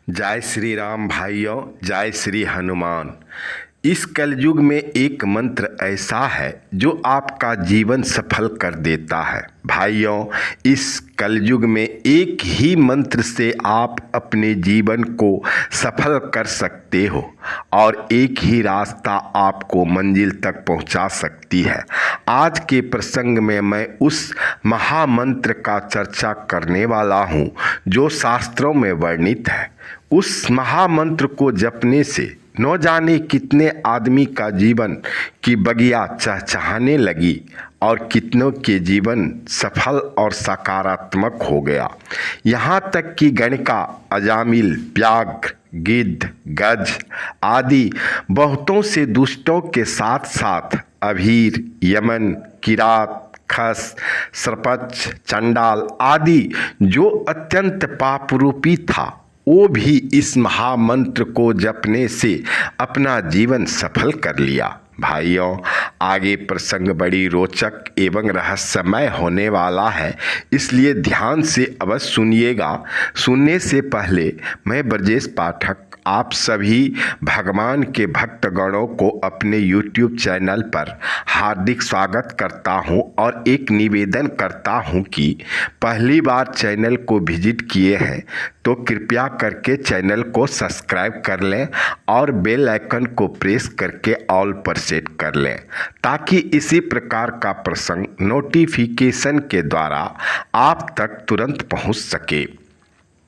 जय श्री राम भाइयों, जय श्री हनुमान। इस कलयुग में एक मंत्र ऐसा है जो आपका जीवन सफल कर देता है। भाइयों, इस कलयुग में एक ही मंत्र से आप अपने जीवन को सफल कर सकते हो और एक ही रास्ता आपको मंजिल तक पहुंचा सकती है। आज के प्रसंग में मैं उस महामंत्र का चर्चा करने वाला हूं जो शास्त्रों में वर्णित है। उस महामंत्र को जपने से न जाने कितने आदमी का जीवन की बगिया चहचहाने लगी और कितनों के जीवन सफल और सकारात्मक हो गया। यहाँ तक कि गणिका, अजामिल, व्याघ्र, गिद्ध, गज आदि बहुतों से दुष्टों के साथ साथ अभीर, यमन, किरात, खस, सरपंच, चंडाल आदि जो अत्यंत पापरूपी था, वो भी इस महामंत्र को जपने से अपना जीवन सफल कर लिया। भाइयों, आगे प्रसंग बड़ी रोचक एवं रहस्यमय होने वाला है, इसलिए ध्यान से अवश्य सुनिएगा। सुनने से पहले मैं ब्रजेश पाठक आप सभी भगवान के भक्तगणों को अपने YouTube चैनल पर हार्दिक स्वागत करता हूं और एक निवेदन करता हूं कि पहली बार चैनल को विजिट किए हैं तो कृपया करके चैनल को सब्सक्राइब कर लें और बेल आइकन को प्रेस करके ऑल पर सेट कर लें ताकि इसी प्रकार का प्रसंग नोटिफिकेशन के द्वारा आप तक तुरंत पहुंच सके।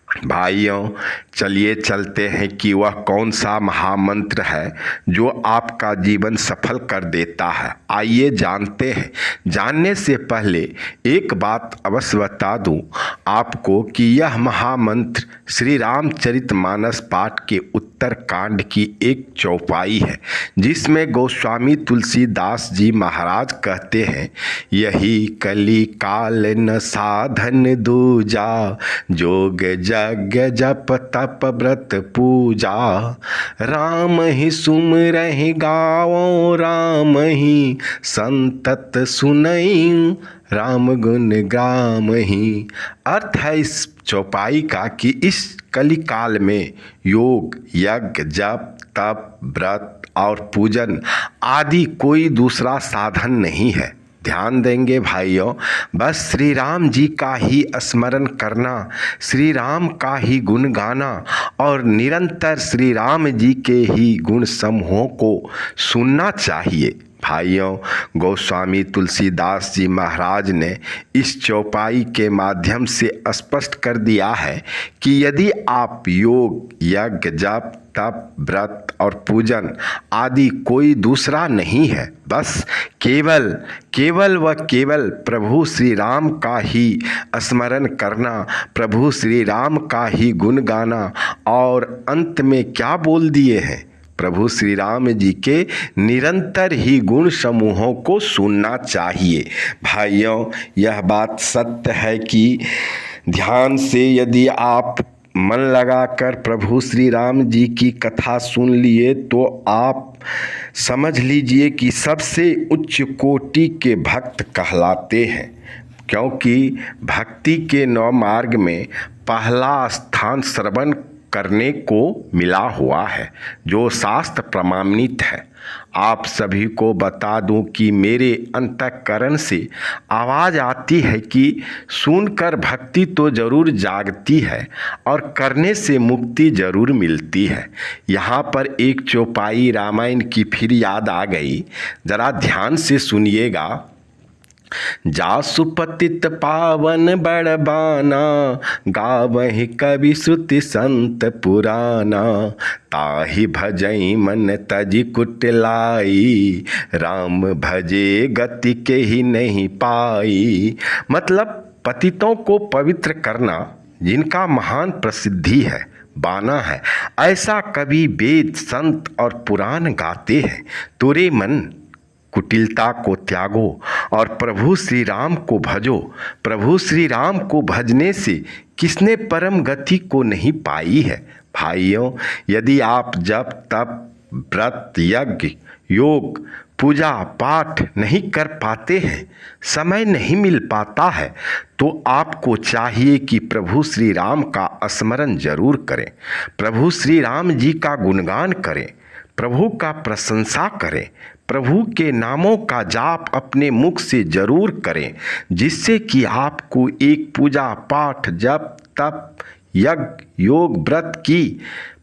भाइयों, चलिए चलते हैं कि वह कौन सा महामंत्र है जो आपका जीवन सफल कर देता है। आइए जानते हैं। जानने से पहले एक बात अवश्य बता दूं आपको कि यह महामंत्र श्री रामचरितमानस पाठ के उत्तर कांड की एक चौपाई है, जिसमें गोस्वामी तुलसीदास जी महाराज कहते हैं, यही कली काल न साधन दूजा, जोग यज्ञ जप तप व्रत पूजा, राम ही सुमिरहि गावो, राम ही संतत सुनई, राम गुण ग्राम ही। अर्थ है इस चौपाई का कि इस कलिकाल में योग, यज्ञ, जप, तप, व्रत और पूजन आदि कोई दूसरा साधन नहीं है। ध्यान देंगे भाइयों, बस श्री राम जी का ही स्मरण करना, श्री राम का ही गुण गाना और निरंतर श्री राम जी के ही गुण समूहों को सुनना चाहिए। भाइयों, गोस्वामी तुलसीदास जी महाराज ने इस चौपाई के माध्यम से स्पष्ट कर दिया है कि यदि आप योग, यज्ञ, जप, तप, व्रत और पूजन आदि कोई दूसरा नहीं है, बस केवल व केवल प्रभु श्री राम का ही स्मरण करना, प्रभु श्री राम का ही गुण गाना और अंत में क्या बोल दिए हैं, प्रभु श्री राम जी के निरंतर ही गुण समूहों को सुनना चाहिए। भाइयों, यह बात सत्य है कि ध्यान से यदि आप मन लगाकर प्रभु श्री राम जी की कथा सुन लिए तो आप समझ लीजिए कि सबसे उच्च कोटि के भक्त कहलाते हैं, क्योंकि भक्ति के 9 मार्ग में पहला स्थान श्रवण करने को मिला हुआ है, जो शास्त्र प्रमाणित है। आप सभी को बता दूं कि मेरे अंतःकरण से आवाज़ आती है कि सुनकर भक्ति तो जरूर जागती है और करने से मुक्ति जरूर मिलती है। यहाँ पर एक चौपाई रामायण की फिर याद आ गई, जरा ध्यान से सुनिएगा। जासु पतित पावन बड़बाना, गावहि कवि श्रुति संत पुराना, ताहि भजई मन तजि कुटिलाई, राम भजे गति के ही नहीं पाई। मतलब पतितों को पवित्र करना जिनका महान प्रसिद्धि है, बाना है, ऐसा कवि, वेद, संत और पुराण गाते हैं। तुरे मन कुटिलता को त्यागो और प्रभु श्री राम को भजो। प्रभु श्री राम को भजने से किसने परम गति को नहीं पाई है। भाइयों, यदि आप जप, तप, व्रत, यज्ञ, योग, पूजा पाठ नहीं कर पाते हैं, समय नहीं मिल पाता है, तो आपको चाहिए कि प्रभु श्री राम का स्मरण जरूर करें, प्रभु श्री राम जी का गुणगान करें, प्रभु का प्रशंसा करें, प्रभु के नामों का जाप अपने मुख से जरूर करें, जिससे कि आपको एक पूजा पाठ जप तप यज्ञ योग व्रत की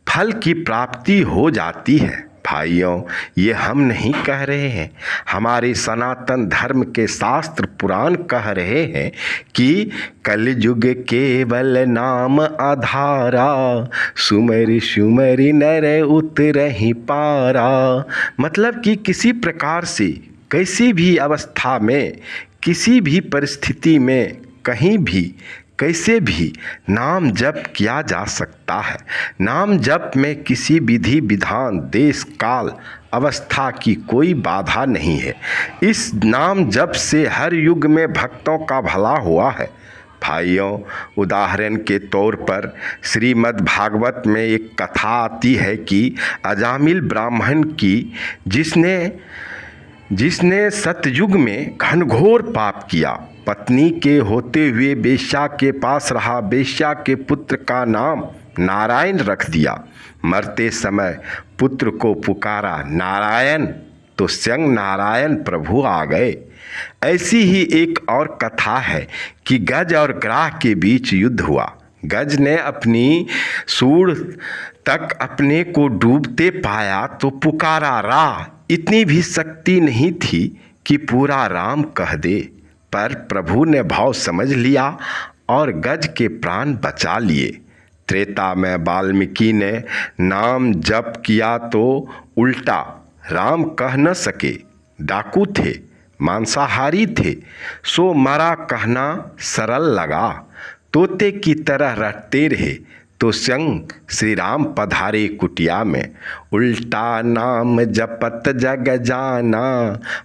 फल की प्राप्ति हो जाती है। भाइयों, ये हम नहीं कह रहे हैं, हमारे सनातन धर्म के शास्त्र पुराण कह रहे हैं कि कलयुग केवल नाम आधारा, सुमरि सुमरि नर उतरहि पारा। मतलब कि किसी प्रकार से किसी भी अवस्था में किसी भी परिस्थिति में कहीं भी कैसे भी नाम जप किया जा सकता है। नाम जप में किसी विधि विधान देश काल अवस्था की कोई बाधा नहीं है। इस नाम जप से हर युग में भक्तों का भला हुआ है। भाइयों, उदाहरण के तौर पर श्रीमद् भागवत में एक कथा आती है कि अजामिल ब्राह्मण की जिसने सतयुग में घनघोर पाप किया, पत्नी के होते हुए वेश्या के पास रहा, वेश्या के पुत्र का नाम नारायण रख दिया, मरते समय पुत्र को पुकारा नारायण, तो स्वयं नारायण प्रभु आ गए। ऐसी ही एक और कथा है कि गज और ग्राह के बीच युद्ध हुआ। गज ने अपनी सूंड तक अपने को डूबते पाया तो पुकारा रा। इतनी भी शक्ति नहीं थी कि पूरा राम कह दे, पर प्रभु ने भाव समझ लिया और गज के प्राण बचा लिए। त्रेता में वाल्मीकि ने नाम जप किया तो उल्टा राम कह न सके, डाकू थे, मांसाहारी थे, सो मरा कहना सरल लगा, तोते की तरह रटते रहे तो स्वयं श्री राम पधारे कुटिया में। उल्टा नाम जपत जग जाना,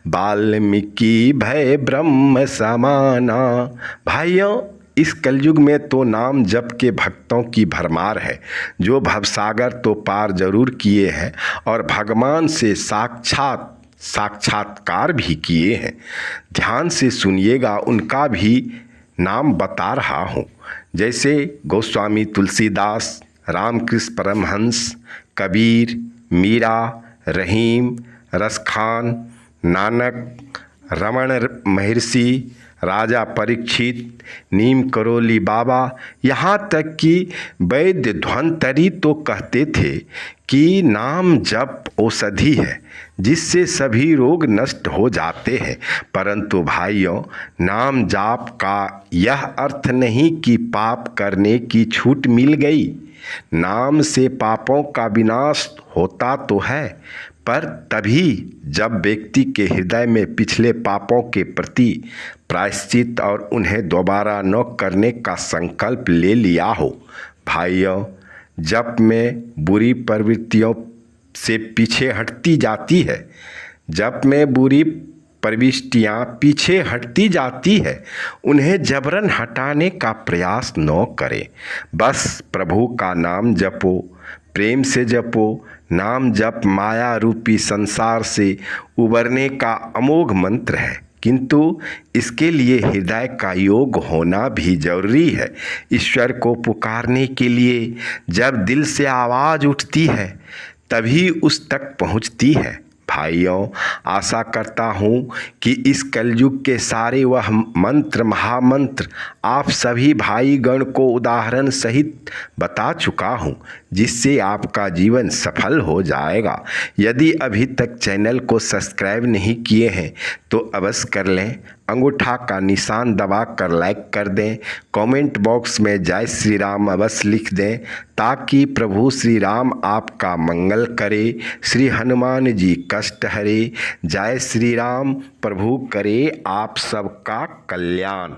वाल्मीकि भय ब्रह्म समाना। भाइयों, इस कलयुग में तो नाम जप के भक्तों की भरमार है, जो भवसागर तो पार जरूर किए हैं और भगवान से साक्षात्कार भी किए हैं। ध्यान से सुनिएगा, उनका भी नाम बता रहा हूँ। जैसे गोस्वामी तुलसीदास, रामकृष्ण परमहंस, कबीर, मीरा, रहीम, रसखान, नानक, रमण महर्षि, राजा परीक्षित, नीम करोली बाबा, यहाँ तक कि वैद्य धन्वंतरी तो कहते थे कि नाम जप औषधि है जिससे सभी रोग नष्ट हो जाते हैं। परंतु भाइयों, नाम जाप का यह अर्थ नहीं कि पाप करने की छूट मिल गई। नाम से पापों का विनाश होता तो है, पर तभी जब व्यक्ति के हृदय में पिछले पापों के प्रति प्रायश्चित और उन्हें दोबारा न करने का संकल्प ले लिया हो। भाइयों, जप में बुरी प्रवृत्तियों से पीछे हटती जाती है, जप में बुरी प्रविष्टियाँ पीछे हटती जाती है, उन्हें जबरन हटाने का प्रयास न करें। बस प्रभु का नाम जपो, प्रेम से जपो। नाम जप माया रूपी संसार से उबरने का अमोघ मंत्र है, किंतु इसके लिए हृदय का योग होना भी जरूरी है। ईश्वर को पुकारने के लिए जब दिल से आवाज़ उठती है तभी उस तक पहुंचती है। भाइयों, आशा करता हूँ कि इस कलयुग के सारे वह मंत्र महामंत्र आप सभी भाई गण को उदाहरण सहित बता चुका हूँ, जिससे आपका जीवन सफल हो जाएगा। यदि अभी तक चैनल को सब्सक्राइब नहीं किए हैं तो अवश्य कर लें, अंगूठा का निशान दबा कर लाइक कर दें, कमेंट बॉक्स में जय श्री राम अवश्य लिख दें, ताकि प्रभु श्री राम आपका मंगल करे, श्री हनुमान जी कष्ट हरे। जय श्री राम। प्रभु करे आप सबका कल्याण।